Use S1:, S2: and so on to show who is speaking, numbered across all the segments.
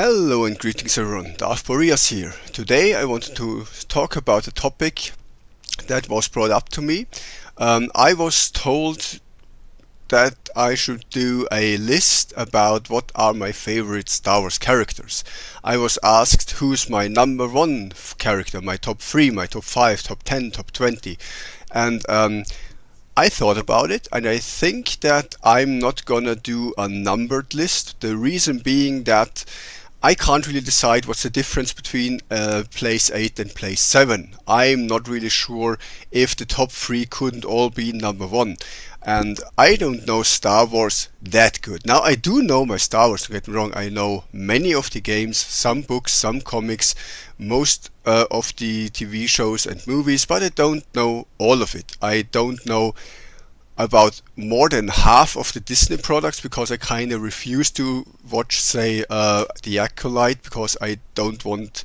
S1: Hello and greetings everyone, Darth Boreas here. Today I wanted to talk about a topic that was brought up to me. I was told that I should do a list about what are my favorite Star Wars characters. I was asked who's my number one character, my top 3, my top 5, top 10, top 20. And I thought about it and I think that I'm not gonna do a numbered list. The reason being that I can't really decide what's the difference between place 8 and place 7. I'm not really sure if the top 3 couldn't all be number 1. And I don't know Star Wars that good. Now I do know my Star Wars, don't get me wrong. I know many of the games, some books, some comics, most of the TV shows and movies, but I don't know all of it. I don't know about more than half of the Disney products because I kind of refuse to watch, say, The Acolyte because I don't want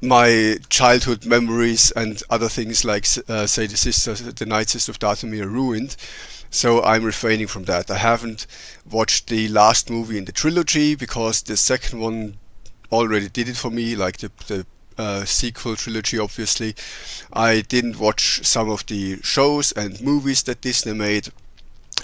S1: my childhood memories and other things like, say, the Night Sister of Dathomir ruined. So I'm refraining from that. I haven't watched the last movie in the trilogy because the second one already did it for me, like the sequel trilogy, obviously. I didn't watch some of the shows and movies that Disney made,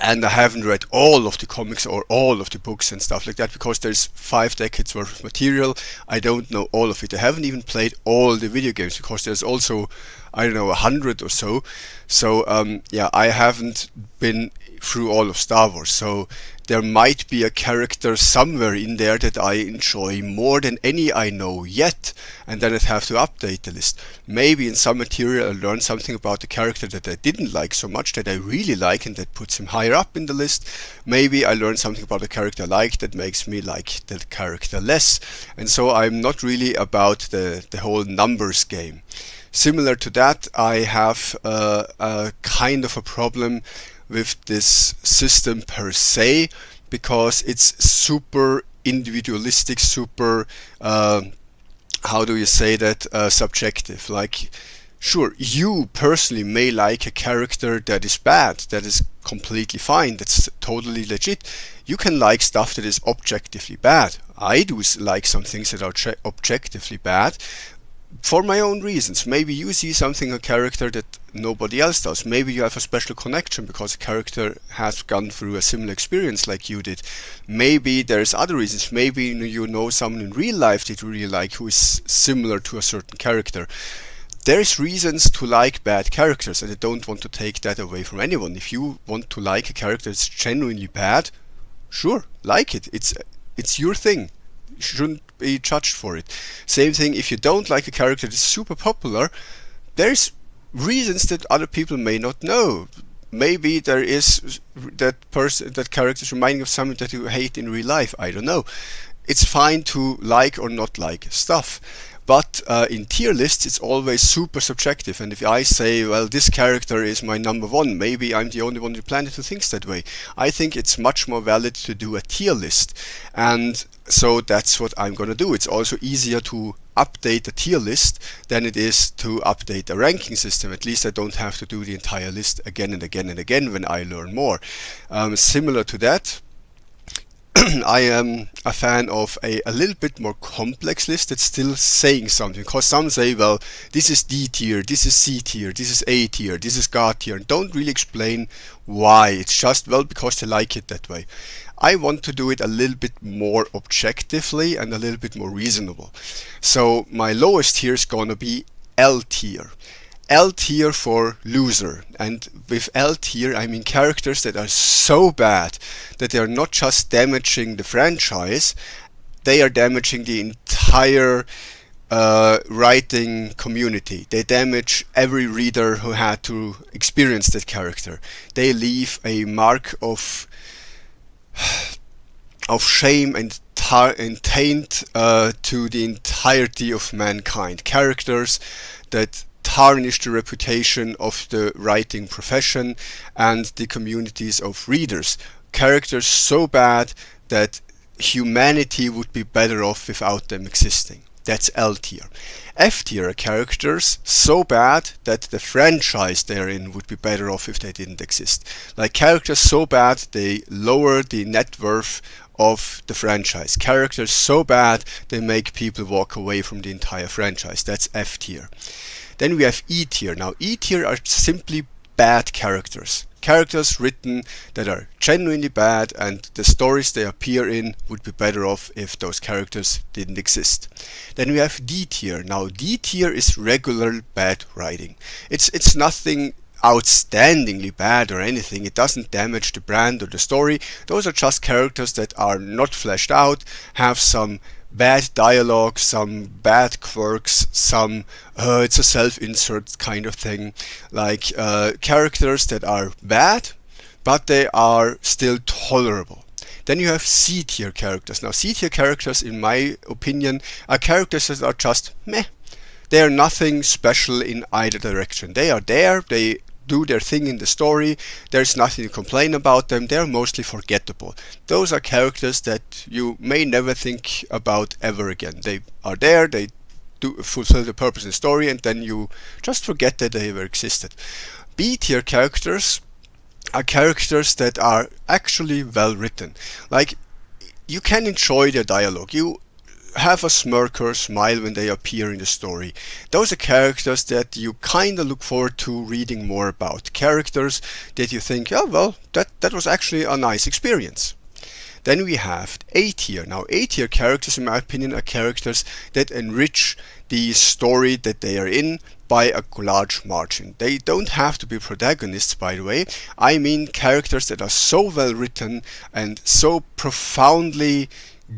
S1: and I haven't read all of the comics or all of the books and stuff like that because there's 5 decades worth of material. I don't know all of it. I haven't even played all the video games because there's also, I don't know, 100 or so. So yeah, I haven't been through all of Star Wars. So there might be a character somewhere in there that I enjoy more than any I know yet, and then I'd have to update the list. Maybe in some material I learned something about the character that I didn't like so much that I really like and that puts him higher up in the list. Maybe I learned something about the character I like that makes me like the character less. And so I'm not really about the whole numbers game. Similar to that, I have a kind of a problem with this system per se because it's super individualistic, super how do you say that, subjective. Like, sure, you personally may like a character that is bad, that is completely fine, that's totally legit. You can like stuff that is objectively bad. I do like some things that are objectively bad for my own reasons. Maybe you see something, a character that nobody else does. Maybe you have a special connection because a character has gone through a similar experience like you did. Maybe there's other reasons. Maybe you know someone in real life that you really like who is similar to a certain character. There's reasons to like bad characters, and I don't want to take that away from anyone. If you want to like a character that's genuinely bad, sure, like it. It's your thing. You shouldn't be judged for it. Same thing, if you don't like a character that's super popular, there's reasons that other people may not know. Maybe there is that character is reminding of someone that you hate in real life. I don't know. It's fine to like or not like stuff. But in tier lists, it's always super subjective. And if I say, well, this character is my number 1, maybe I'm the only one on the planet who thinks that way. I think it's much more valid to do a tier list. And so that's what I'm going to do. It's also easier to update a tier list than it is to update a ranking system. At least I don't have to do the entire list again and again and again when I learn more. Similar to that, I am a fan of a little bit more complex list that's still saying something, because some say, well, this is D tier, this is C tier, this is A tier, this is God tier, and don't really explain why. It's just, well, because they like it that way. I want to do it a little bit more objectively and a little bit more reasonable. So my lowest tier is gonna be L tier. L tier for loser, and with L tier I mean characters that are so bad that they are not just damaging the franchise, they are damaging the entire writing community. They damage every reader who had to experience that character. They leave a mark of shame and taint to the entirety of mankind. Characters that tarnish the reputation of the writing profession and the communities of readers. Characters so bad that humanity would be better off without them existing. That's L tier. F tier are characters so bad that the franchise they're in would be better off if they didn't exist. Like characters so bad they lower the net worth of the franchise. Characters so bad they make people walk away from the entire franchise. That's F tier. Then we have E tier. Now E tier are simply bad characters. Characters written that are genuinely bad, and the stories they appear in would be better off if those characters didn't exist. Then we have D tier. Now D tier is regular bad writing. It's nothing outstandingly bad or anything. It doesn't damage the brand or the story. Those are just characters that are not fleshed out, have some bad dialogue, some bad quirks, some it's a self-insert kind of thing, like characters that are bad but they are still tolerable. Then you have C tier characters. Now C tier characters, in my opinion, are characters that are just meh. They are nothing special in either direction. They are there, they do their thing in the story, there's nothing to complain about them, they're mostly forgettable. Those are characters that you may never think about ever again. They are there, they do fulfill the purpose in the story, and then you just forget that they ever existed. B tier characters are characters that are actually well written. Like, you can enjoy their dialogue, you have a smirk or smile when they appear in the story. Those are characters that you kind of look forward to reading more about. Characters that you think, oh well, that was actually a nice experience. Then we have A tier. Now A tier characters, in my opinion, are characters that enrich the story that they are in by a large margin. They don't have to be protagonists, by the way. I mean characters that are so well written and so profoundly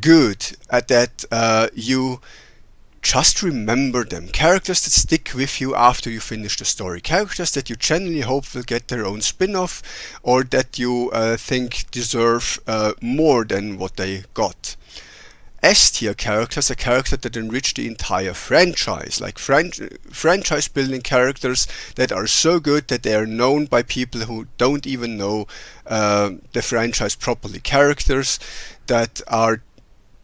S1: good at that you just remember them. Characters that stick with you after you finish the story. Characters that you genuinely hope will get their own spin-off, or that you think deserve more than what they got. S tier characters are characters that enrich the entire franchise, like franchise building characters that are so good that they are known by people who don't even know the franchise properly. Characters that are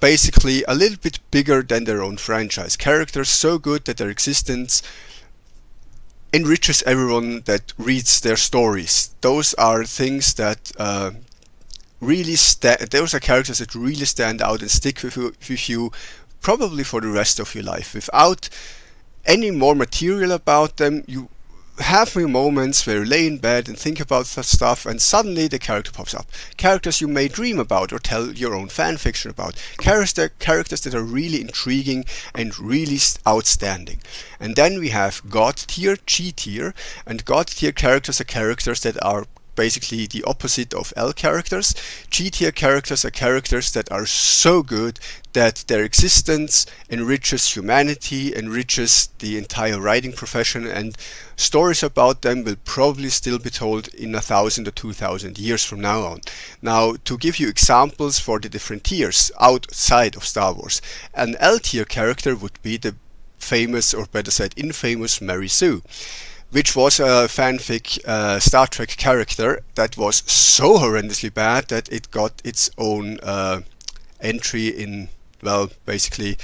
S1: basically a little bit bigger than their own franchise. Characters so good that their existence enriches everyone that reads their stories. Those are things that those are characters that really stand out and stick with you probably for the rest of your life. Without any more material about them, you have moments where you lay in bed and think about that stuff, and suddenly the character pops up. Characters you may dream about or tell your own fan fiction about. Characters that are really intriguing and really outstanding. And then we have God tier, G tier, and God tier characters are characters that are basically the opposite of L characters. G tier characters are characters that are so good that their existence enriches humanity, enriches the entire writing profession, and stories about them will probably still be told in 1,000 or 2,000 years from now on. Now, to give you examples for the different tiers outside of Star Wars, an L tier character would be the famous, or better said infamous, Mary Sue, which was a fanfic Star Trek character that was so horrendously bad that it got its own entry in, well, basically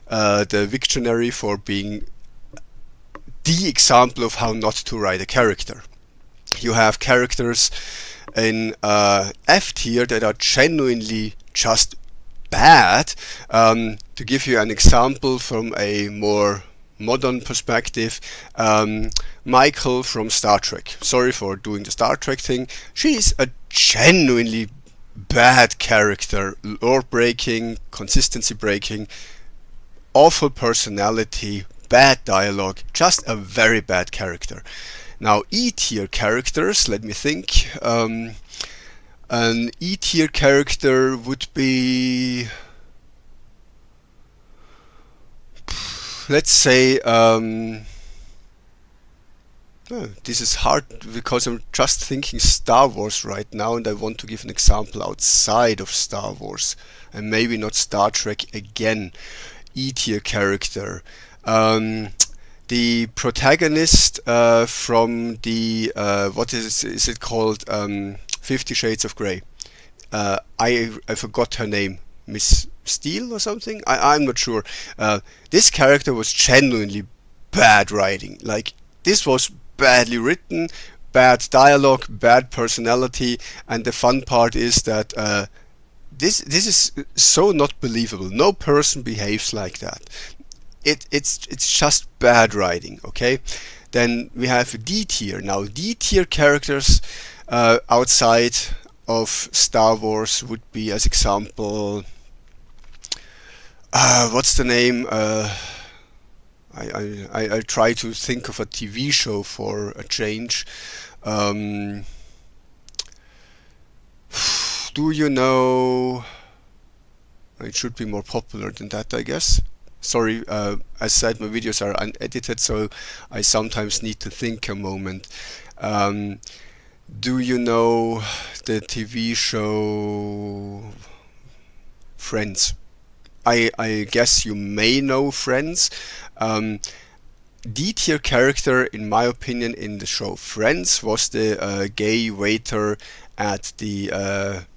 S1: the Wiktionary for being the example of how not to write a character. You have characters in F tier that are genuinely just bad. To give you an example from a more modern perspective, Michael from Star Trek. Sorry for doing the Star Trek thing. She's a genuinely bad character, lore breaking, consistency breaking, awful personality, bad dialogue, just a very bad character. Now, E tier characters, let me think. An E tier character would be, let's say, this is hard because I'm just thinking Star Wars right now, and I want to give an example outside of Star Wars, and maybe not Star Trek again. E tier character. The protagonist from the what is it called? 50 Shades of Grey. I forgot her name. Miss Steele or something? I'm not sure. This character was genuinely bad writing. Like, this was badly written, bad dialogue, bad personality, and the fun part is that this is so not believable. No person behaves like that. It's just bad writing. Okay, then we have D tier. Now D tier characters outside of Star Wars would be, as example, what's the name? I try to think of a TV show for a change. Um, do you know? It should be more popular than that, I guess. Sorry, as said, my videos are unedited, so I sometimes need to think a moment. Um, do you know the TV show Friends? I guess you may know Friends. Um, D tier character, in my opinion, in the show Friends was the gay waiter at the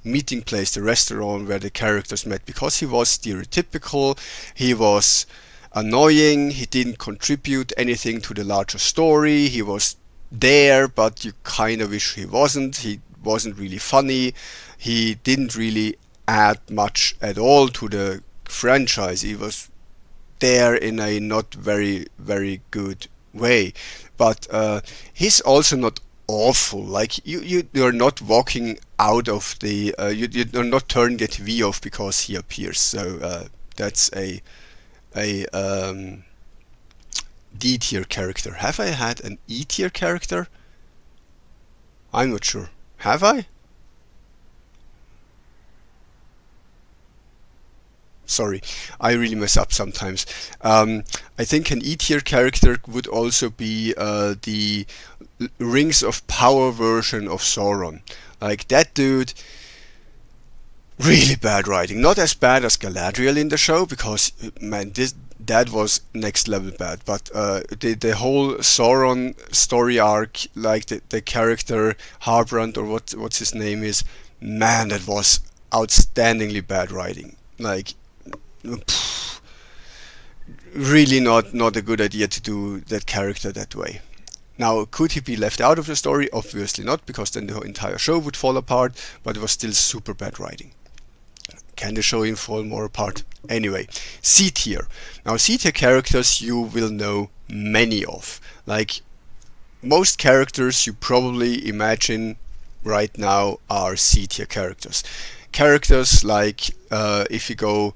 S1: meeting place, the restaurant where the characters met, because he was stereotypical, he was annoying, he didn't contribute anything to the larger story, he was there, but you kind of wish he wasn't really funny, he didn't really add much at all to the franchise, he was there in a not very very good way, but he's also not awful. Like you're not walking out of the you're not turning the TV off because he appears. So that's a D tier character. Have I had an E tier character? I'm not sure. Have I? Sorry, I really mess up sometimes. I think an E tier character would also be the Rings of Power version of Sauron. Like that dude, really bad writing. Not as bad as Galadriel in the show, because man, that was next level bad. But the whole Sauron story arc, like the character Harbrand, or what's his name is, man, that was outstandingly bad writing. Like, really not a good idea to do that character that way. Now, could he be left out of the story? Obviously not, because then the entire show would fall apart, but it was still super bad writing. Can the show even fall more apart? Anyway, C tier. Now, C tier characters you will know many of. Like, most characters you probably imagine right now are C tier characters. Characters like, if you go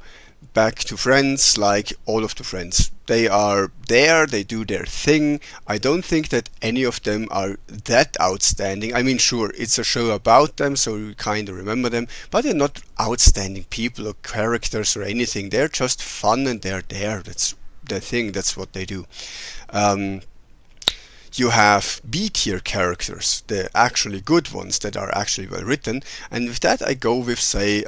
S1: back to Friends, like all of the Friends. They are there, they do their thing. I don't think that any of them are that outstanding. I mean, sure, it's a show about them, so you kind of remember them, but they're not outstanding people or characters or anything. They're just fun and they're there. That's their thing, that's what they do. You have B tier characters, the actually good ones that are actually well written, and with that I go with, say,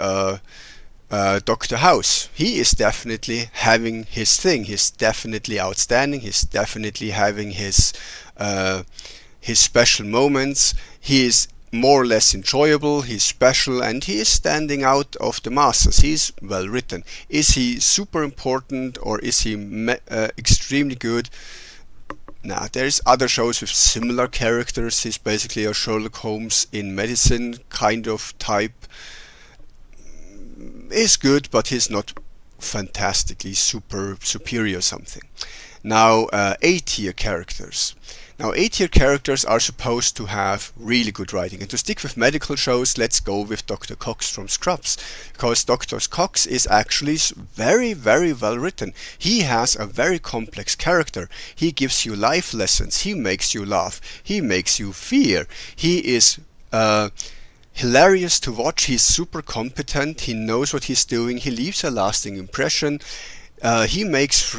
S1: Dr. House. He is definitely having his thing. He's definitely outstanding. He's definitely having his special moments. He is more or less enjoyable. He's special, and he is standing out of the masses. He's well written. Is he super important, or is he extremely good? Nah, there's other shows with similar characters. He's basically a Sherlock Holmes in medicine kind of type. Is good, but he's not fantastically superior something. Now, A tier characters. Now, A tier characters are supposed to have really good writing. And to stick with medical shows, let's go with Dr. Cox from Scrubs. Because Dr. Cox is actually very, very well written. He has a very complex character. He gives you life lessons. He makes you laugh. He makes you fear. He is hilarious to watch. He's super competent. He knows what he's doing. He leaves a lasting impression. He makes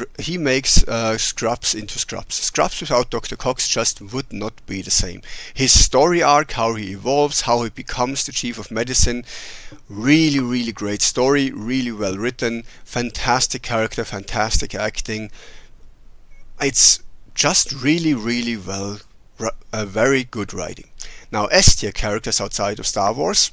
S1: Scrubs into Scrubs. Scrubs without Dr. Cox just would not be the same. His story arc, how he evolves, how he becomes the chief of medicine, really, really great story, really well written, fantastic character, fantastic acting. It's just really, really well, very good writing. Now, S tier characters outside of Star Wars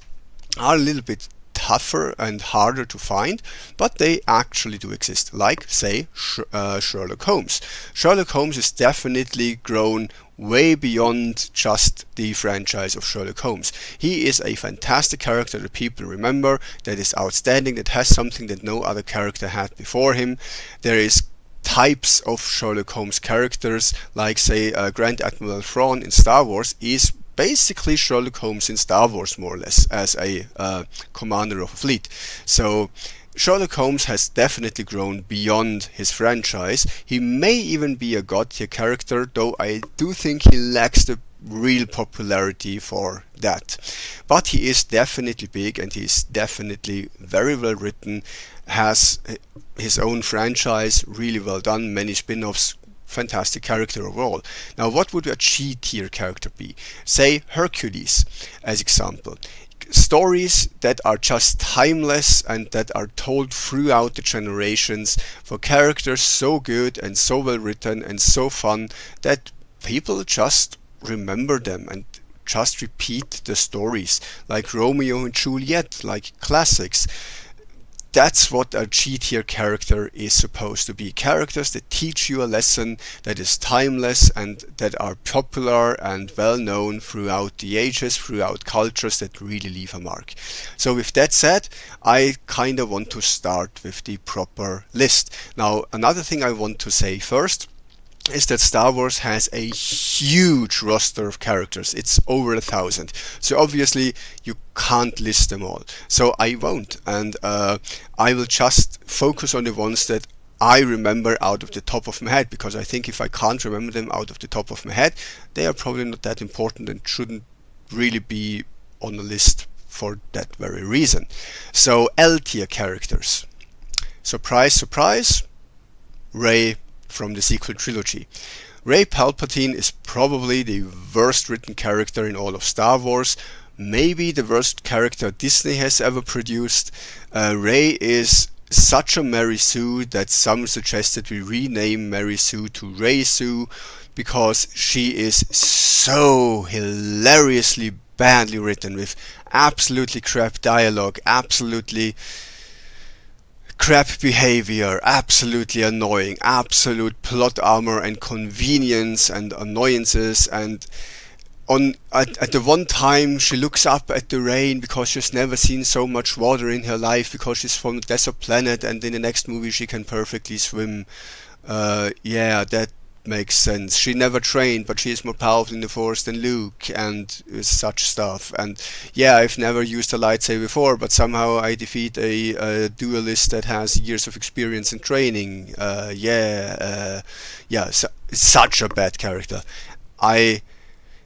S1: are a little bit tougher and harder to find, but they actually do exist. Like, say, Sherlock Holmes. Sherlock Holmes is definitely grown way beyond just the franchise of Sherlock Holmes. He is a fantastic character that people remember, that is outstanding, that has something that no other character had before him. There is types of Sherlock Holmes characters, like say Grand Admiral Thrawn in Star Wars is basically Sherlock Holmes in Star Wars, more or less, as a commander of a fleet. So Sherlock Holmes has definitely grown beyond his franchise. He may even be a god tier character, though I do think he lacks the real popularity for that. But he is definitely big, and he is definitely very well written, has his own franchise, really well done, many spin-offs, fantastic character overall. Now, what would a G tier character be? Say Hercules as example. Stories that are just timeless and that are told throughout the generations, for characters so good and so well written and so fun that people just remember them and just repeat the stories, like Romeo and Juliet, like classics. That's what a G tier character is supposed to be. Characters that teach you a lesson, that is timeless and that are popular and well known throughout the ages, throughout cultures, that really leave a mark. So with that said, I kind of want to start with the proper list. Now, another thing I want to say first is that Star Wars has a huge roster of characters. It's over 1,000. So obviously you can't list them all. So I won't, and I will just focus on the ones that I remember out of the top of my head, because I think if I can't remember them out of the top of my head, they are probably not that important and shouldn't really be on the list for that very reason. So L tier characters. Surprise, surprise, Rey from the sequel trilogy. Rey Palpatine is probably the worst written character in all of Star Wars, maybe the worst character Disney has ever produced. Rey is such a Mary Sue that some suggested we rename Mary Sue to Rey Sue, because she is so hilariously badly written, with absolutely crap dialogue, absolutely crap behavior, absolutely annoying, absolute plot armor and convenience and annoyances. And at the one time she looks up at the rain because she's never seen so much water in her life, because she's from a desert planet, and in the next movie she can perfectly swim. Yeah, that makes sense. She never trained, but she is more powerful in the Force than Luke, and such stuff. And yeah, I've never used a lightsaber before, but somehow I defeat a duelist that has years of experience in training. Yeah, such a bad character. I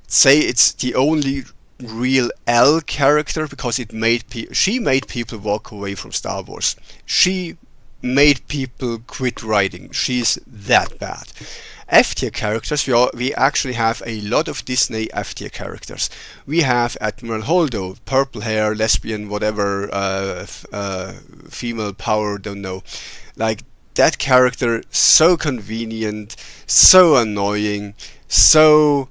S1: say it's the only real L character, because she made people walk away from Star Wars. She made people quit writing. She's that bad. F tier characters, we actually have a lot of Disney F tier characters. We have Admiral Holdo, purple hair, lesbian, whatever, female power, don't know. Like, that character, so convenient, so annoying, so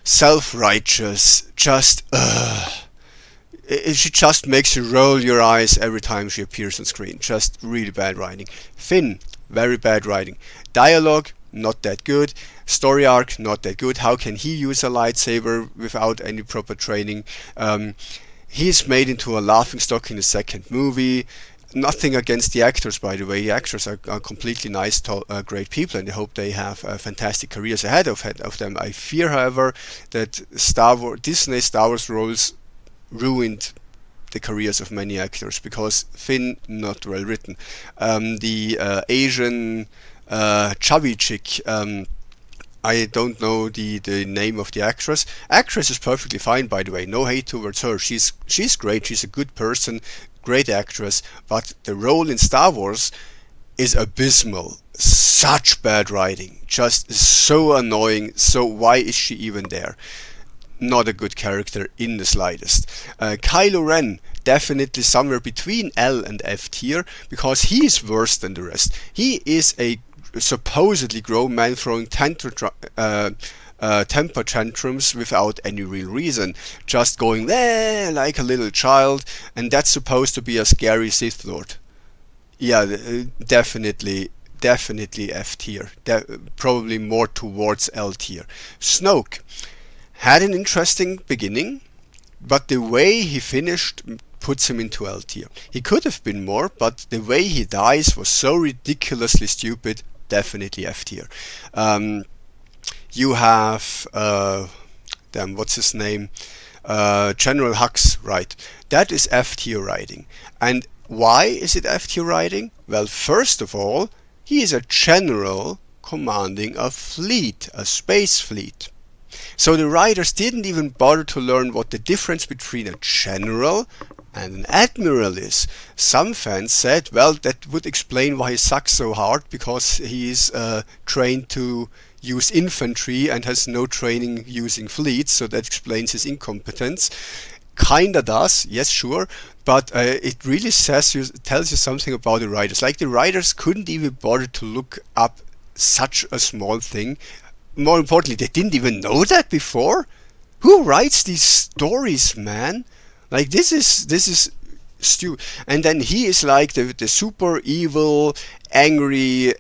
S1: self-righteous, just she just makes you roll your eyes every time she appears on screen. Just really bad writing. Finn, very bad writing. Dialogue, not that good. Story arc, not that good. How can he use a lightsaber without any proper training? He's made into a laughingstock in the second movie. Nothing against the actors, by the way. The actors are completely nice, great people, and I hope they have fantastic careers ahead of them. I fear, however, that Disney Star Wars roles ruined the careers of many actors, because Finn, not well written. The Asian chubby chick, I don't know the name of the actress. Actress is perfectly fine, by the way. No hate towards her. She's great. She's a good person, great actress. But the role in Star Wars is abysmal. Such bad writing. Just so annoying. So why is she even there? Not a good character in the slightest. Kylo Ren, definitely somewhere between L and F tier, because he is worse than the rest. He is a supposedly grown man throwing temper tantrums without any real reason, just going there like a little child, and that's supposed to be a scary Sith Lord. Yeah, definitely definitely F tier. Probably more towards L tier. Snoke had an interesting beginning, but the way he finished puts him into L tier. He could have been more, but the way he dies was so ridiculously stupid. Definitely F tier. You have damn, what's his name? General Hux, right? That is F tier writing. And why is it F tier writing? Well, first of all, he is a general commanding a fleet, a space fleet. So the writers didn't even bother to learn what the difference between a general and an admiral is. Some fans said, well, that would explain why he sucks so hard, because he's trained to use infantry and has no training using fleets, so that explains his incompetence. Kinda does, yes, sure, but it really tells you something about the writers. Like, the writers couldn't even bother to look up such a small thing. More importantly, they didn't even know that before. Who writes these stories, man? Like, this is stupid. And then he is like the super evil, angry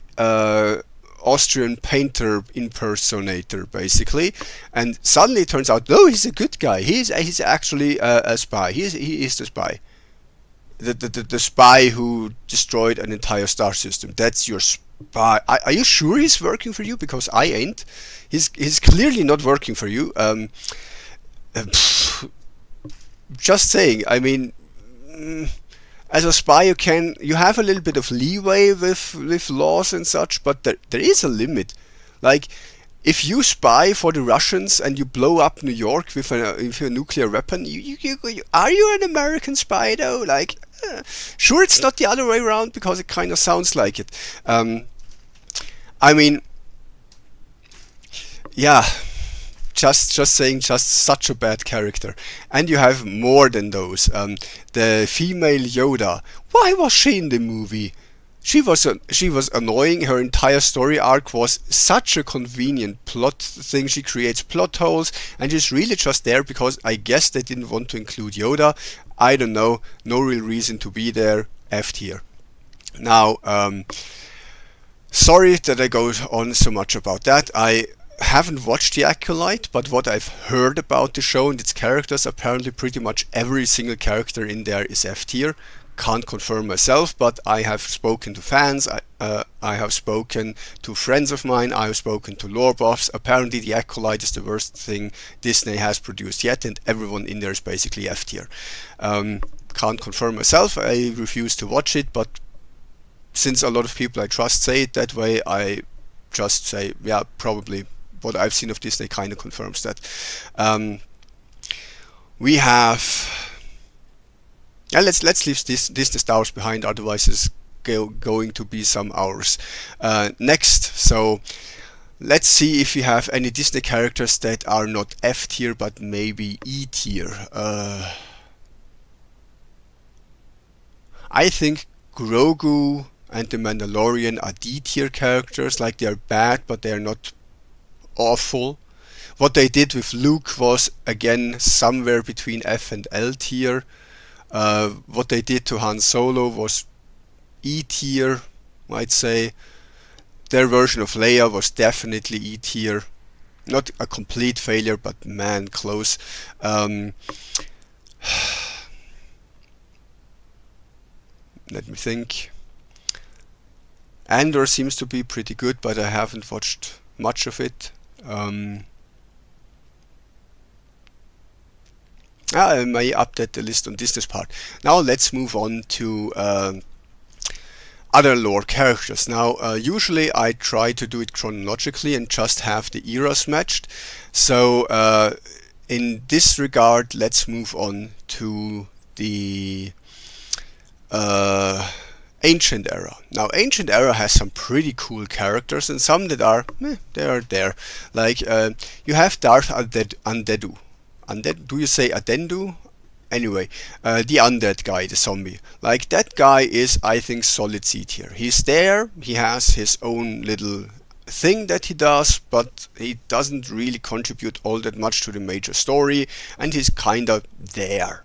S1: Austrian painter impersonator, basically. And suddenly it turns out, no, he's a good guy. He's actually a spy. He is the spy. The spy who destroyed an entire star system. That's your spy. Are you sure he's working for you? Because I ain't. He's clearly not working for you. Just saying. I mean, as a spy, you have a little bit of leeway with laws and such, but there is a limit. Like, if you spy for the Russians and you blow up New York with a nuclear weapon, are you an American spy though? Like, sure, it's not the other way around, because it kind of sounds like it. I mean, yeah. Just saying, just such a bad character. And you have more than those. The female Yoda. Why was she in the movie? She was annoying. Her entire story arc was such a convenient plot thing. She creates plot holes, and she's really just there because I guess they didn't want to include Yoda. I don't know. No real reason to be there. F tier. Now, sorry that I go on so much about that. I haven't watched The Acolyte, but what I've heard about the show and its characters, apparently pretty much every single character in there is F tier. Can't confirm myself, but I have spoken to fans, I have spoken to friends of mine, I have spoken to lore buffs. Apparently The Acolyte is the worst thing Disney has produced yet, and everyone in there is basically F tier. Can't confirm myself, I refuse to watch it, but since a lot of people I trust say it that way, I just say, yeah, probably. What I've seen of Disney kind of confirms that. We have... Yeah, let's leave Disney Star Wars behind, otherwise it's going to be some hours. Next, so let's see if we have any Disney characters that are not F tier but maybe E tier. I think Grogu and the Mandalorian are D tier characters. Like, they are bad, but they are not awful. What they did with Luke was again somewhere between F and L tier. What they did to Han Solo was E tier, I'd say. Their version of Leia was definitely E tier. Not a complete failure, but man, close. Let me think. Andor seems to be pretty good, but I haven't watched much of it. I may update the list on Disney's part. Now let's move on to other lore characters. Now, usually I try to do it chronologically and just have the eras matched. So in this regard, let's move on to the Ancient Era. Now, Ancient Era has some pretty cool characters and some that are, they are there. Like, you have Darth Undeadu. Do you say Adendu? Anyway, the undead guy, the zombie. Like, that guy is, I think, solid C tier. He's there, he has his own little thing that he does, but he doesn't really contribute all that much to the major story, and he's kinda there.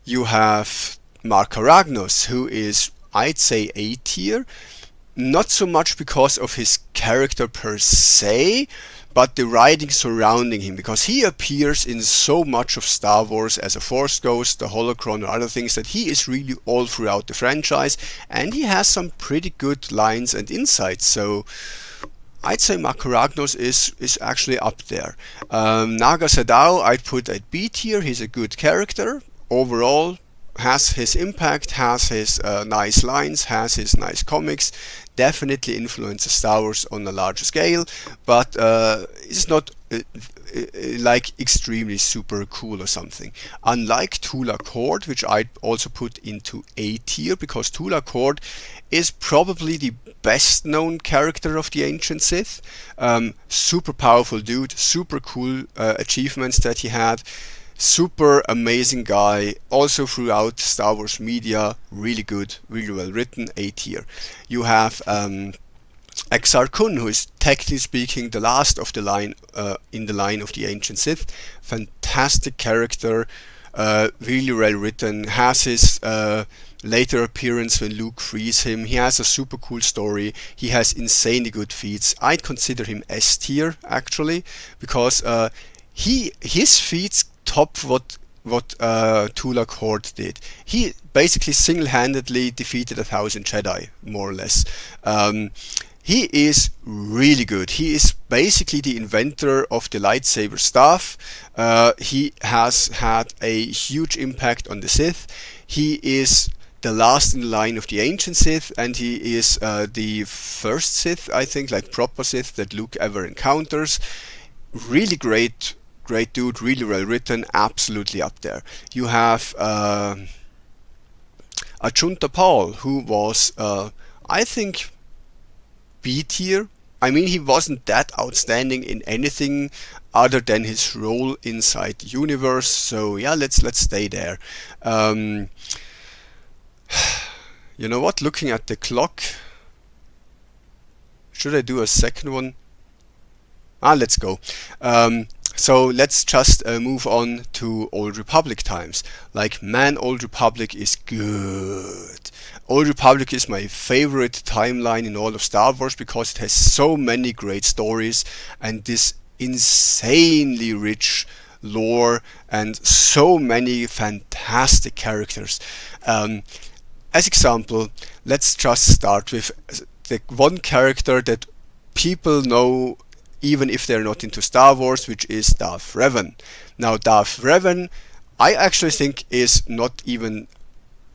S1: You have Mark Aragnos, who is, I'd say, A tier. not so much because of his character per se, but the writing surrounding him, because he appears in so much of Star Wars as a Force Ghost, the Holocron, or other things, that he is really all throughout the franchise, and he has some pretty good lines and insights. So I'd say Makaragnos is actually up there. Naga Sadao I'd put at B tier. He's a good character overall, has his impact, has his nice lines, has his nice comics, definitely influences Star Wars on a larger scale, but it's not like extremely super cool or something. Unlike Tula Kord, which I'd also put into A tier, because Tula Kord is probably the best known character of the Ancient Sith. Super powerful dude, super cool achievements that he had. Super amazing guy, also throughout Star Wars media, really good, really well written, A tier. You have Exar Kun, who is technically speaking the last of the line in the line of the Ancient Sith. Fantastic character, really well written, has his later appearance when Luke frees him. He has a super cool story, he has insanely good feats. I'd consider him S tier actually, because his feats top what Tula Kord did. He basically single-handedly defeated 1,000 Jedi, more or less. He is really good. He is basically the inventor of the lightsaber staff. He has had a huge impact on the Sith. He is the last in the line of the Ancient Sith, and he is the first Sith, I think, like proper Sith that Luke ever encounters. Really great dude, really well written, absolutely up there. You have Ajunta Paul, who was, I think, B tier. I mean, he wasn't that outstanding in anything other than his role inside the universe. So yeah, let's stay there. You know what? Looking at the clock, should I do a second one? Let's go. So let's just move on to Old Republic times. Like, man, Old Republic is good. Old Republic is my favorite timeline in all of Star Wars, because it has so many great stories and this insanely rich lore and so many fantastic characters. As example, let's just start with the one character that people know even if they're not into Star Wars, which is Darth Revan. Now, Darth Revan, I actually think, is not even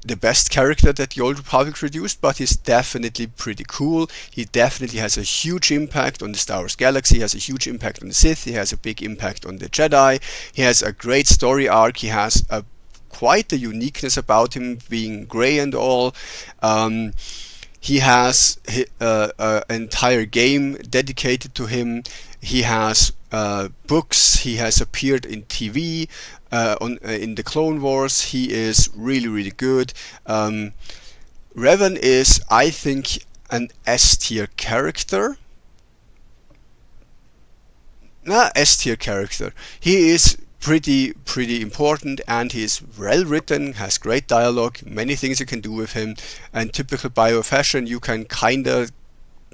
S1: the best character that the Old Republic produced, but he's definitely pretty cool. He definitely has a huge impact on the Star Wars galaxy, he has a huge impact on the Sith, he has a big impact on the Jedi, he has a great story arc, he has quite a uniqueness about him, being grey and all. He has an entire game dedicated to him. He has books. He has appeared in TV, in the Clone Wars. He is really, really good. Revan is, I think, an S tier character. S tier character. He is pretty important, and he's well written, has great dialogue, many things you can do with him, and typical Bio fashion, you can kinda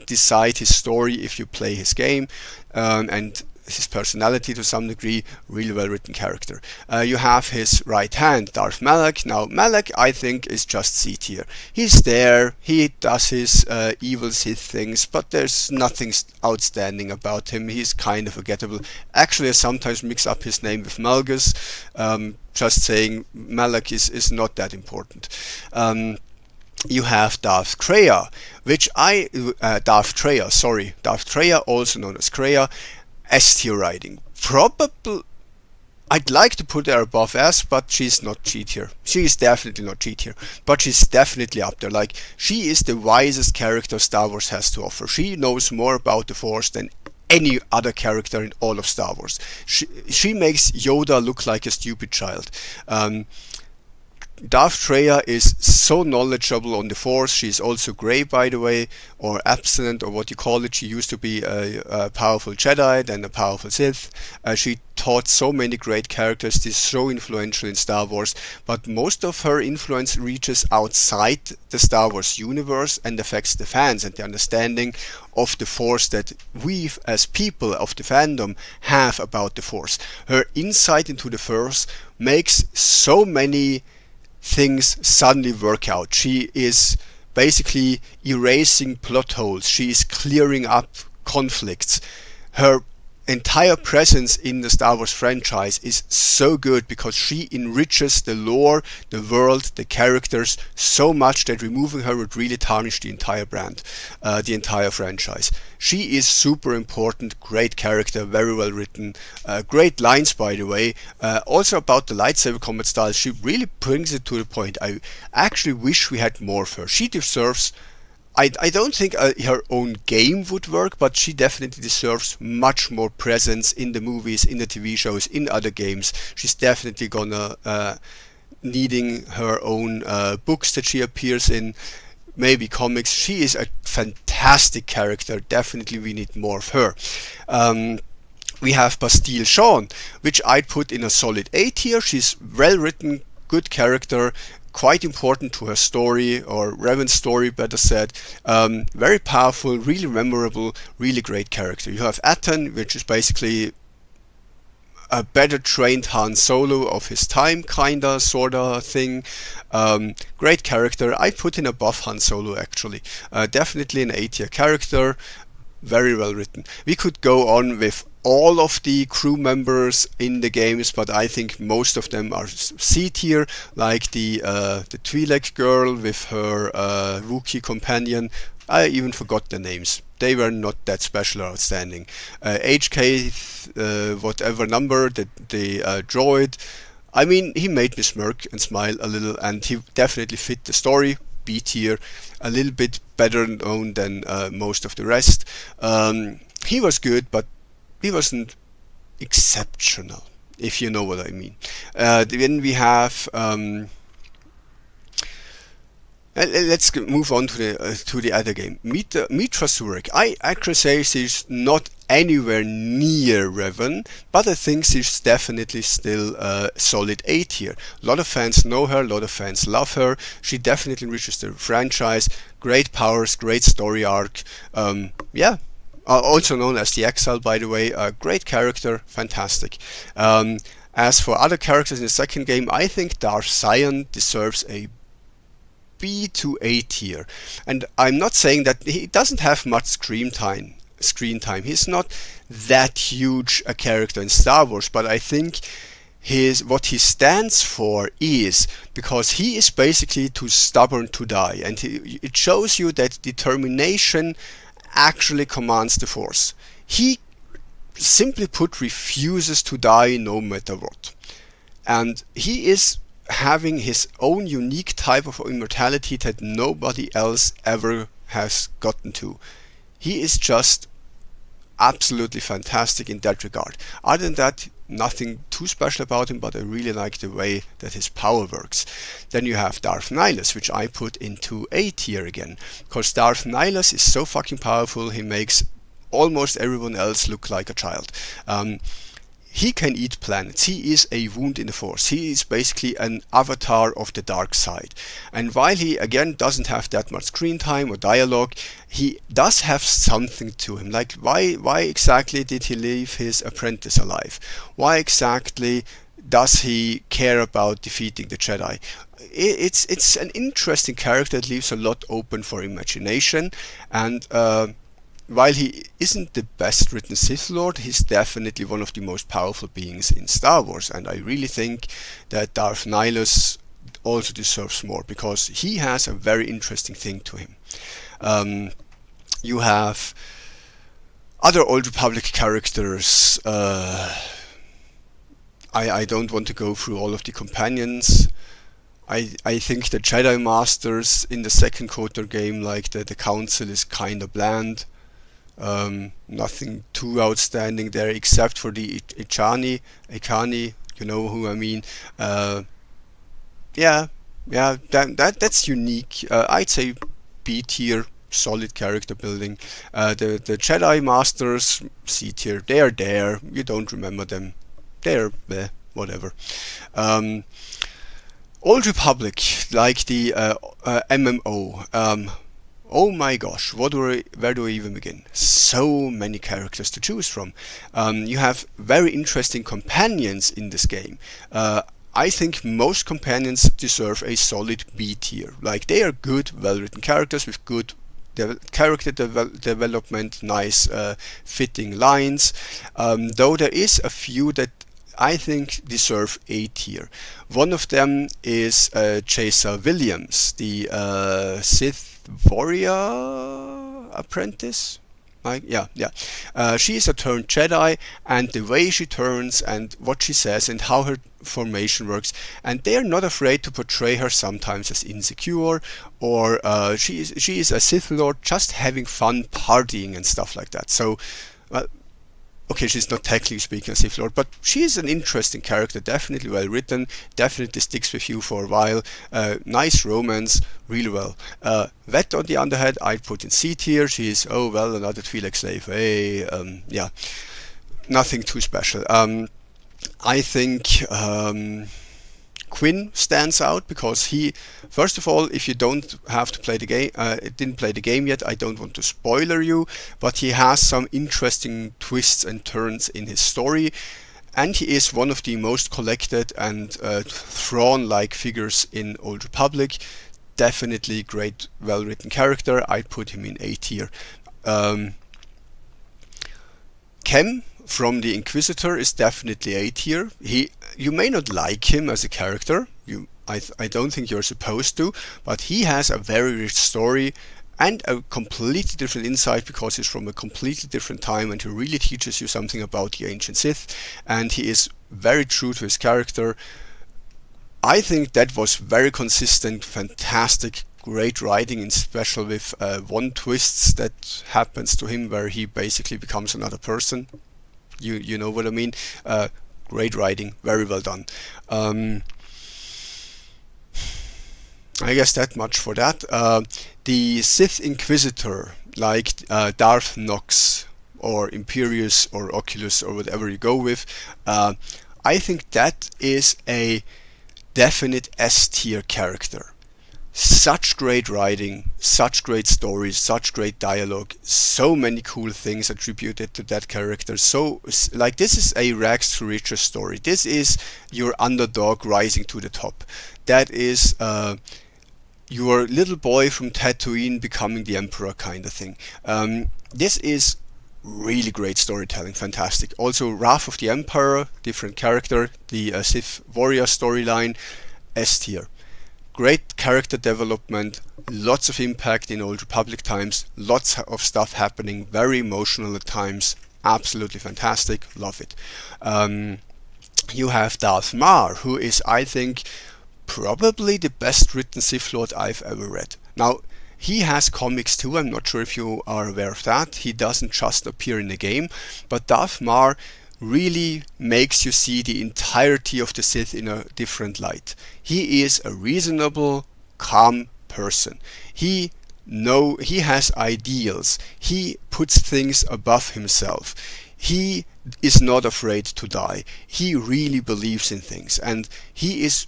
S1: decide his story if you play his game, and his personality to some degree, really well written character. You have his right hand, Darth Malak. Now, Malak, I think, is just C tier. He's there, he does his evil Sith things, but there's nothing outstanding about him. He's kind of forgettable. Actually, I sometimes mix up his name with Malgus. Just saying, Malak is not that important. You have Darth Kreia, Darth Treya, also known as Kreia. S tier writing. Probably, I'd like to put her above S, but she's not G tier. She is definitely not G tier, but she's definitely up there. Like, she is the wisest character Star Wars has to offer. She knows more about the Force than any other character in all of Star Wars. She makes Yoda look like a stupid child. Darth Treya is so knowledgeable on the Force. She's also grey, by the way, or abstinent, or what you call it. She used to be a powerful Jedi, then a powerful Sith. She taught so many great characters. She's so influential in Star Wars, but most of her influence reaches outside the Star Wars universe and affects the fans and the understanding of the Force that we as people of the fandom have about the Force. Her insight into the Force makes so many things suddenly work out. She is basically erasing plot holes. She is clearing up conflicts. Her entire presence in the Star Wars franchise is so good because she enriches the lore, the world, the characters so much that removing her would really tarnish the entire brand, the entire franchise. She is super important, great character, very well written, great lines by the way. Also about the lightsaber combat style, she really brings it to the point. I actually wish we had more of her. She deserves I don't think her own game would work, but she definitely deserves much more presence in the movies, in the TV shows, in other games. She's definitely gonna needing her own books that she appears in, maybe comics. She is a fantastic character. Definitely we need more of her. We have Bastille Shawn, which I'd put in a solid A tier. She's well written, good character, quite important to her story, or Revan's story better said. Very powerful, really memorable, really great character. You have Atton, which is basically a better trained Han Solo of his time, kinda, sorta thing. Great character. I put in above Han Solo actually. Definitely an A tier character. Very well written. We could go on with all of the crew members in the games, but I think most of them are C tier, like the Twi'lek girl with her Wookiee companion. I even forgot their names. They were not that special or outstanding. HK, whatever number, the droid. I mean, he made me smirk and smile a little, and he definitely fit the story. B tier, a little bit better known than most of the rest. He was good, but he wasn't exceptional, if you know what I mean. Then we have let's move on to the other game. Mitra Surik. I actually say she's not anywhere near Revan, but I think she's definitely still a solid A tier. A lot of fans know her, a lot of fans love her. She definitely reaches the franchise. Great powers, great story arc. Yeah. Also known as the Exile, by the way. A great character, fantastic. As for other characters in the second game, I think Darth Sion deserves a B to A tier. And I'm not saying that he doesn't have much screen time. He's not that huge a character in Star Wars, but I think what he stands for is because he is basically too stubborn to die, and it shows you that determination actually commands the Force. He simply put refuses to die no matter what, and he is having his own unique type of immortality that nobody else ever has gotten to. He is just absolutely fantastic in that regard. Other than that, nothing too special about him, but I really like the way that his power works. Then you have Darth Nihilus, which I put into A tier again, because Darth Nihilus is so fucking powerful. He makes almost everyone else look like a child. He can eat planets. He is a wound in the Force. He is basically an avatar of the dark side. And while he again doesn't have that much screen time or dialogue, he does have something to him. Like why exactly did he leave his apprentice alive? Why exactly does he care about defeating the Jedi? It's an interesting character that leaves a lot open for imagination, and while he isn't the best written Sith Lord, he's definitely one of the most powerful beings in Star Wars, and I really think that Darth Nihilus also deserves more, because he has a very interesting thing to him. You have other Old Republic characters. I don't want to go through all of the companions. I think the Jedi Masters in the second KOTOR game, like the Council, is kinda bland. Nothing too outstanding there, except for the Ikani, you know who I mean. That's unique. I'd say B tier, solid character building. The Jedi Masters, C tier. They are there. You don't remember them. they're whatever. Um, Old Republic, like the MMO. Oh my gosh, where do I even begin? So many characters to choose from. You have very interesting companions in this game. I think most companions deserve a solid B tier. Like, they are good, well-written characters with good development, nice fitting lines. Though there is a few that I think deserve A tier. One of them is Chesa Williams, the Sith warrior apprentice. Yeah. She is a turned Jedi, and the way she turns and what she says and how her formation works, and they are not afraid to portray her sometimes as insecure, or she is a Sith Lord just having fun partying and stuff like that. So, okay, she's not technically speaking a Sith Lord, but she is an interesting character, definitely well written, definitely sticks with you for a while. Nice romance, really well. Vet, on the other hand, I'd put in C tier. She's, oh well, another Twi'lek slave. Hey, yeah, nothing too special. I think Quinn stands out because he, first of all, if you don't have to play the game, didn't play the game yet, I don't want to spoiler you, but he has some interesting twists and turns in his story, and he is one of the most collected and Thrawn-like figures in Old Republic. Definitely great, well-written character. I'd put him in A tier. Kem from the Inquisitor is definitely A tier. You may not like him as a character. I don't think you're supposed to, but he has a very rich story and a completely different insight because he's from a completely different time, and he really teaches you something about the ancient Sith, and he is very true to his character. I think that was very consistent, fantastic, great writing, in special with one twist that happens to him where he basically becomes another person. You know what I mean? Great writing, very well done. I guess that much for that. The Sith Inquisitor, like Darth Nox or Imperius or Oculus or whatever you go with, I think that is a definite S tier character. Such great writing, such great stories, such great dialogue, so many cool things attributed to that character. So, like, this is a rags to riches story. This is your underdog rising to the top. That is your little boy from Tatooine becoming the emperor kind of thing. This is really great storytelling, fantastic. Also, Wrath of the Empire, different character, the Sith warrior storyline, S tier. Great character development, lots of impact in Old Republic times, lots of stuff happening, very emotional at times, absolutely fantastic, love it. You have Darth Mar, who is, I think, probably the best written Sith Lord I've ever read. Now, he has comics too, I'm not sure if you are aware of that. He doesn't just appear in the game, but Darth Mar really makes you see the entirety of the Sith in a different light. He is a reasonable, calm person. He has ideals. He puts things above himself. He is not afraid to die. He really believes in things, and he is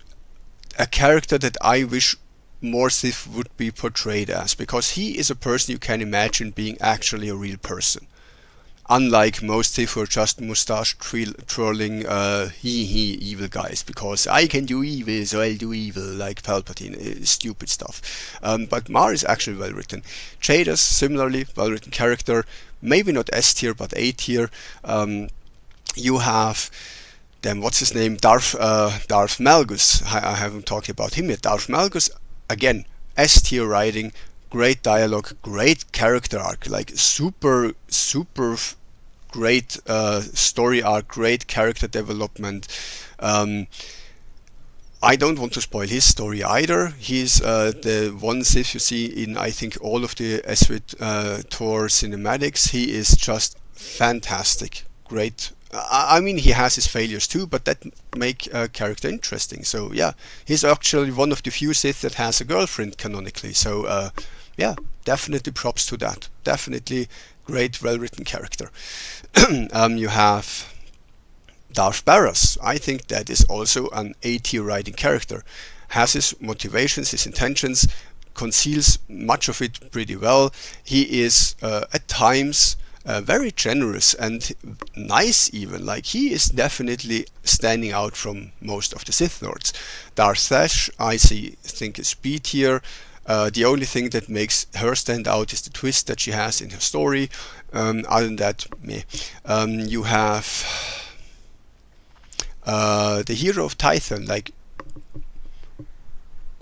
S1: a character that I wish more Sith would be portrayed as, because he is a person you can imagine being actually a real person. Unlike most Sith who are just mustache twirling evil guys, because I can do evil, so I'll do evil, like Palpatine, stupid stuff. But Mar is actually well written. Jadus, similarly, well written character, maybe not S tier, but A tier. You have, then what's his name, Darth Malgus. I haven't talked about him yet. Darth Malgus, again, S tier writing, great dialogue, great character arc, like super great story arc, great character development. I don't want to spoil his story either. He's the one Sith you see in, I think, all of the SWTOR cinematics. He is just fantastic, great. I mean, he has his failures too, but that make a character interesting. So yeah, he's actually one of the few Sith that has a girlfriend canonically. So yeah, definitely props to that. Definitely great, well-written character. You have Darth Barras, I think that is also an A-tier writing character. Has his motivations, his intentions, conceals much of it pretty well. He is at times very generous and nice even. Like, he is definitely standing out from most of the Sith Lords. Darth Sash, think is B tier. The only thing that makes her stand out is the twist that she has in her story. Other than that, meh. You have the hero of Tython, like,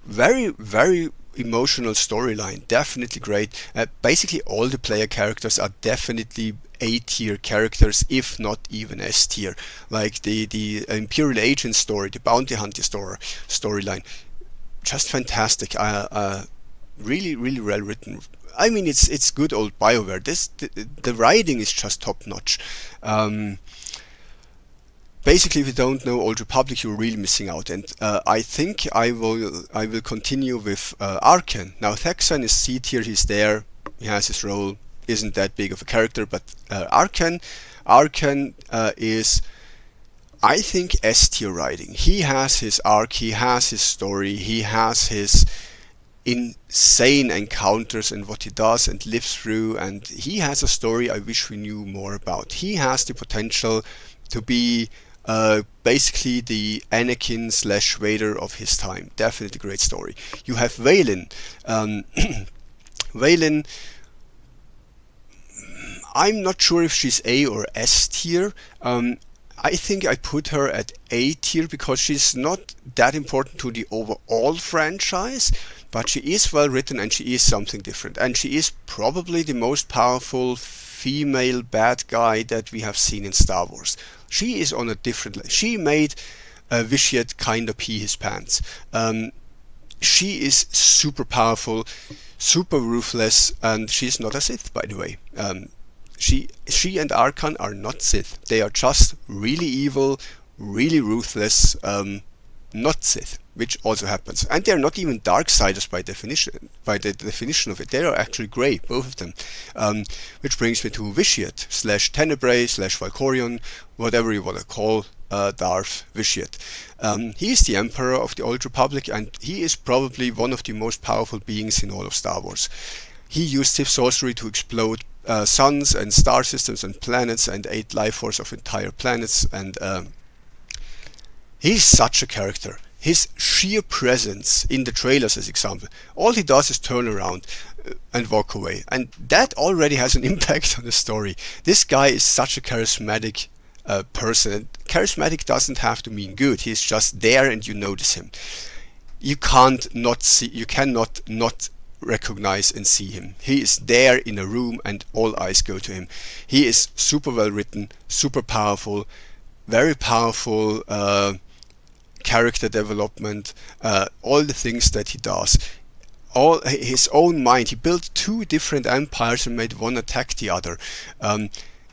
S1: very, very emotional storyline, definitely great. Basically all the player characters are definitely A-tier characters, if not even S-tier. Like the Imperial Agent story, the Bounty Hunter storyline, just fantastic. Really, really well written. I mean, it's good old BioWare. The writing is just top notch. Basically, if you don't know Old Republic, you're really missing out. And I think I will continue with Arkan. Now, Thexan is C tier. He's there. He has his role. Isn't that big of a character, but Arkan is, I think, S tier writing. He has his arc. He has his story. He has his insane encounters and what he does and lives through. And he has a story I wish we knew more about. He has the potential to be basically the Anakin / Vader of his time. Definitely great story. You have Vaylin. Vaylin, I'm not sure if she's A or S tier. I think I put her at A tier because she's not that important to the overall franchise, but she is well written and she is something different. And she is probably the most powerful female bad guy that we have seen in Star Wars. She is on a different level. She made Vitiate kind of pee his pants. She is super powerful, super ruthless, and she's not a Sith, by the way. She and Arkan are not Sith. They are just really evil, really ruthless, not Sith, which also happens. And they're not even Darksiders by definition. By the definition of it, they are actually grey, both of them. Which brings me to Vitiate / Tenebrae / Valkorion, whatever you want to call Darth Vitiate. He is the Emperor of the Old Republic, and he is probably one of the most powerful beings in all of Star Wars. He used Sith sorcery to explode suns and star systems and planets and ate life force of entire planets, and he's such a character. His sheer presence in the trailers, as example, all he does is turn around and walk away, and that already has an impact on the story. This guy is such a charismatic person, and charismatic doesn't have to mean good. He's just there and you notice him. You cannot not recognize and see him. He is there in a room and all eyes go to him. He is super well written, super powerful, very powerful character development, all the things that he does. All his own mind. He built 2 different empires and made one attack the other.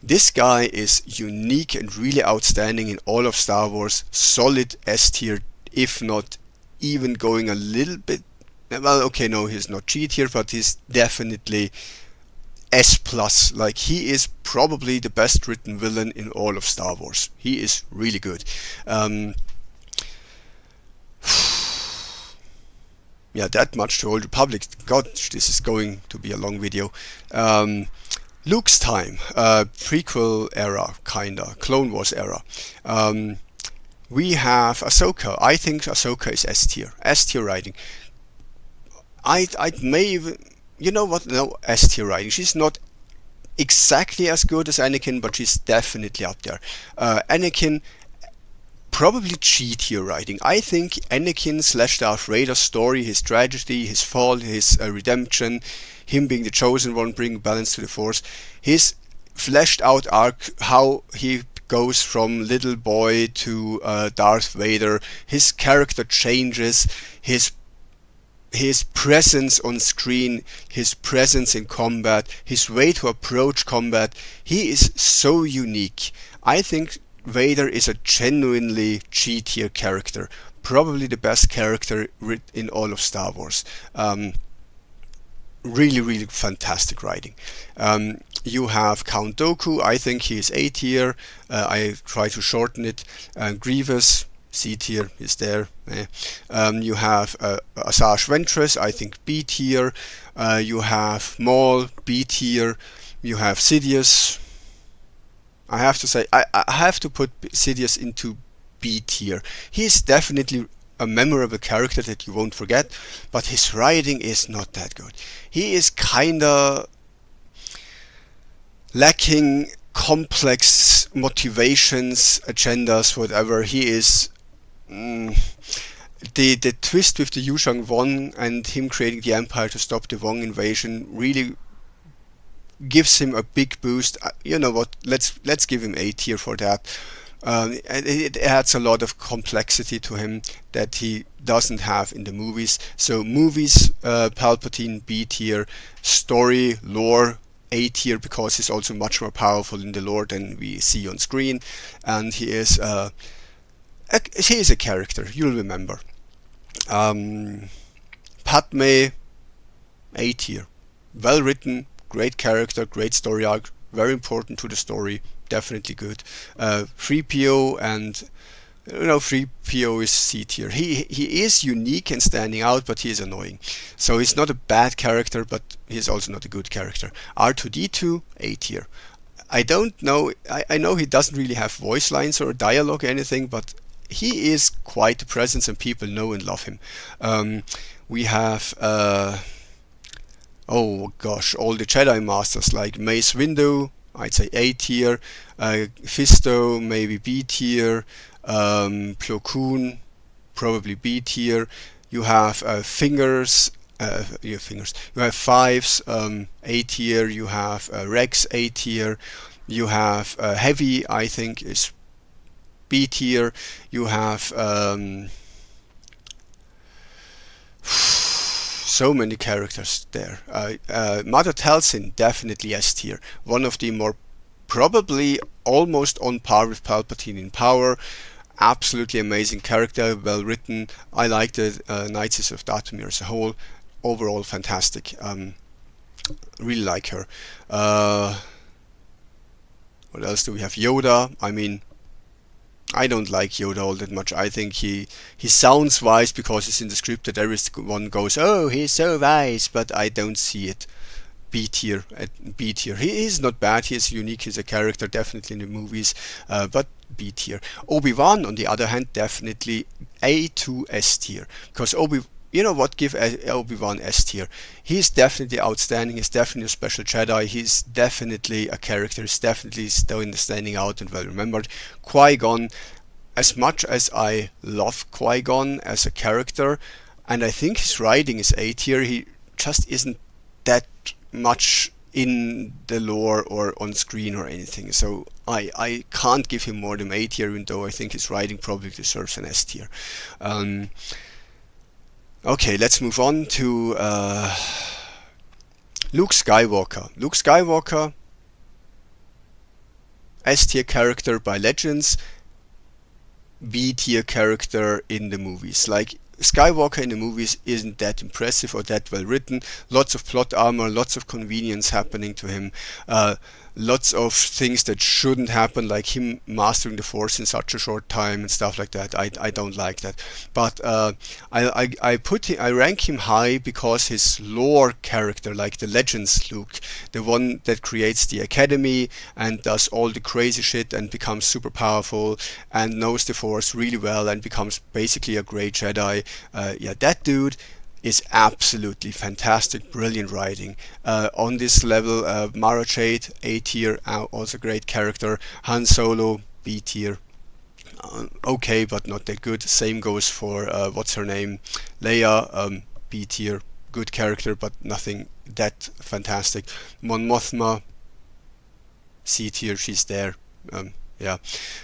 S1: This guy is unique and really outstanding in all of Star Wars. Solid S tier, if not even going a little bit. Well, okay, no, he's not G tier, but he's definitely S plus. Like, he is probably the best written villain in all of Star Wars. He is really good. Yeah, that much to Old Republic. God, this is going to be a long video. Luke's time, prequel era, kinda, Clone Wars era. We have Ahsoka. I think Ahsoka is S tier writing. I may even, you know what? No, S tier writing. She's not exactly as good as Anakin, but she's definitely up there. Anakin, probably G tier writing. I think Anakin / Darth Vader's story, his tragedy, his fall, his redemption, him being the chosen one, bringing balance to the Force, his fleshed out arc, how he goes from little boy to Darth Vader, his character changes, his presence on screen, his presence in combat, his way to approach combat. He is so unique. I think Vader is a genuinely G tier character, probably the best character in all of Star Wars. really, really fantastic writing. You have Count Dooku. I think he is A tier. I try to shorten it. Grievous, C tier, is there. You have Asajj Ventress. I think B tier. You have Maul, B tier. You have Sidious. I have to say, I have to put Sidious into B tier. He's definitely a memorable character that you won't forget, but his writing is not that good. He is kinda lacking complex motivations, agendas, whatever. He is the twist with the Yuuzhan Vong and him creating the Empire to stop the Vong invasion really gives him a big boost. You know what? Let's give him A tier for that. It adds a lot of complexity to him that he doesn't have in the movies. So movies, Palpatine B tier, story, lore, A tier, because he's also much more powerful in the lore than we see on screen, and he is a character you'll remember. Padme A tier, well written, great character, great story arc, very important to the story, definitely good. 3PO and 3PO is C tier. He is unique and standing out, but he is annoying. So he's not a bad character, but he's also not a good character. R2D2 A tier. I don't know. I know he doesn't really have voice lines or dialogue or anything, but he is quite a presence and people know and love him. We have oh gosh, all the Jedi Masters like Mace Windu, I'd say A tier, Fisto maybe B tier, Plo Koon probably B tier. You have Fingers, you have Fives, A tier. You have Rex A tier. You have Heavy, I think is B tier. You have so many characters there. Mother Talzin definitely S tier. One of the more probably almost on par with Palpatine in power. Absolutely amazing character, well written. I like the Knights of Dathomir as a whole. Overall fantastic. Really like her. What else do we have? Yoda. I mean, I don't like Yoda all that much. I think he sounds wise because it's in the script that everyone goes, oh, he's so wise, but I don't see it. B tier at B tier. He is not bad. He is unique. He's a character definitely in the movies, but B tier. Obi-Wan, on the other hand, definitely A to S tier, because you know what? Give Obi-Wan S tier. He's definitely outstanding. He's definitely a special Jedi. He's definitely a character. He's definitely standing out and well remembered. Qui-Gon, as much as I love Qui-Gon as a character, and I think his writing is A tier, he just isn't that much in the lore or on screen or anything. So I can't give him more than A tier, even though I think his writing probably deserves an S tier. Okay, let's move on to Luke Skywalker. Luke Skywalker, S tier character by Legends, B tier character in the movies. Like, Skywalker in the movies isn't that impressive or that well written. Lots of plot armor, lots of convenience happening to him. Lots of things that shouldn't happen, like him mastering the Force in such a short time and stuff like that. I don't like that. But I rank him high because his lore character, like the Legends Luke, the one that creates the Academy and does all the crazy shit and becomes super powerful and knows the Force really well and becomes basically a great Jedi. Yeah, that dude is absolutely fantastic, brilliant writing. On this level, Mara Jade, A tier, also great character. Han Solo, B tier. Okay, but not that good. Same goes for, what's her name? Leia, B tier. Good character, but nothing that fantastic. Mon Mothma, C tier, she's there. Yeah.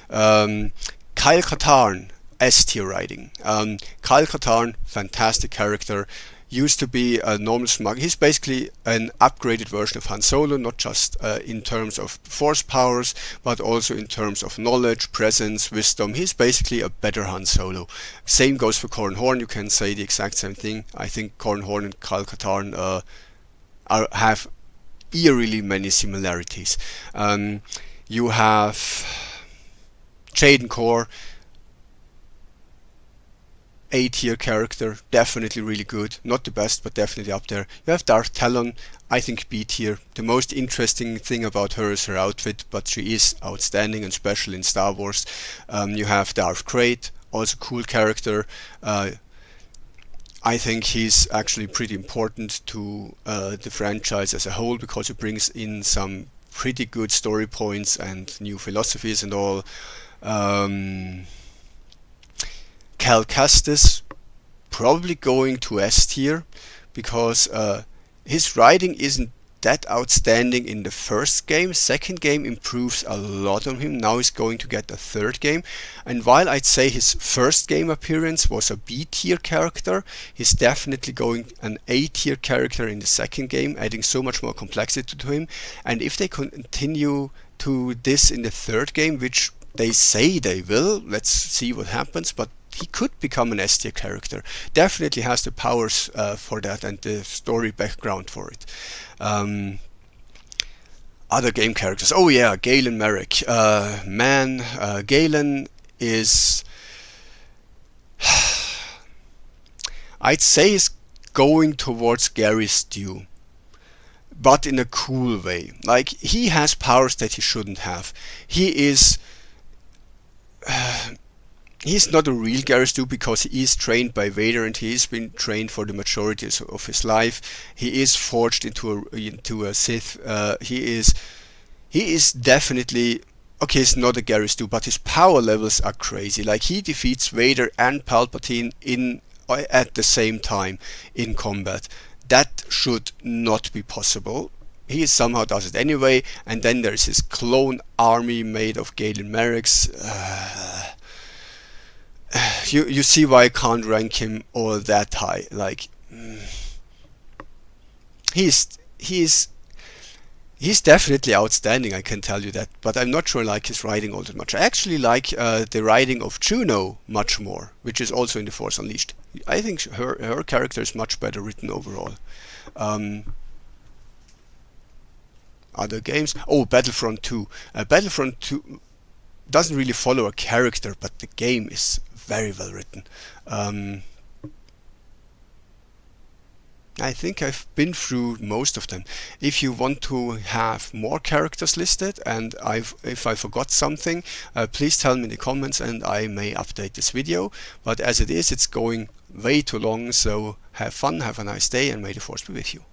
S1: Kyle Katarn, S tier writing. Kyle Katarn, fantastic character. Used to be a normal smuggler. He's basically an upgraded version of Han Solo, not just in terms of force powers, but also in terms of knowledge, presence, wisdom. He's basically a better Han Solo. Same goes for Corran Horn. You can say the exact same thing. I think Corran Horn and Kyle Katarn have eerily many similarities. You have Jaden Core, A-tier character, definitely really good. Not the best, but definitely up there. You have Darth Talon, I think B-tier. The most interesting thing about her is her outfit, but she is outstanding and special in Star Wars. You have Darth Krayt, also cool character. I think he's actually pretty important to the franchise as a whole, because he brings in some pretty good story points and new philosophies and all. Cal Kestis, probably going to S tier, because his writing isn't that outstanding in the first game. Second game improves a lot on him. Now he's going to get a third game, and while I'd say his first game appearance was a B tier character, he's definitely going an A tier character in the second game, adding so much more complexity to him. And if they continue to this in the third game, which they say they will, let's see what happens, but he could become an S tier character. Definitely has the powers for that and the story background for it. Other game characters. Oh yeah, Galen Merrick. Galen is... I'd say he's going towards Gary Stew, but in a cool way. Like, he has powers that he shouldn't have. He is... He's not a real Gary Stu, because he is trained by Vader and he's been trained for the majority of his life. He is forged into a Sith. He is definitely... Okay, he's not a Gary Stu, but his power levels are crazy. Like, he defeats Vader and Palpatine at the same time in combat. That should not be possible. He somehow does it anyway, and then there's his clone army made of Galen Merricks. You see why I can't rank him all that high. Like, he's definitely outstanding, I can tell you that, but I'm not sure I like his writing all that much. I actually like the writing of Juno much more, which is also in The Force Unleashed. I think her character is much better written overall. Other games. Oh, Battlefront 2. Battlefront 2 doesn't really follow a character, but the game is very well written. I think I've been through most of them. If you want to have more characters listed, and if I forgot something, please tell me in the comments and I may update this video. But as it is, it's going way too long, so have fun, have a nice day, and may the Force be with you.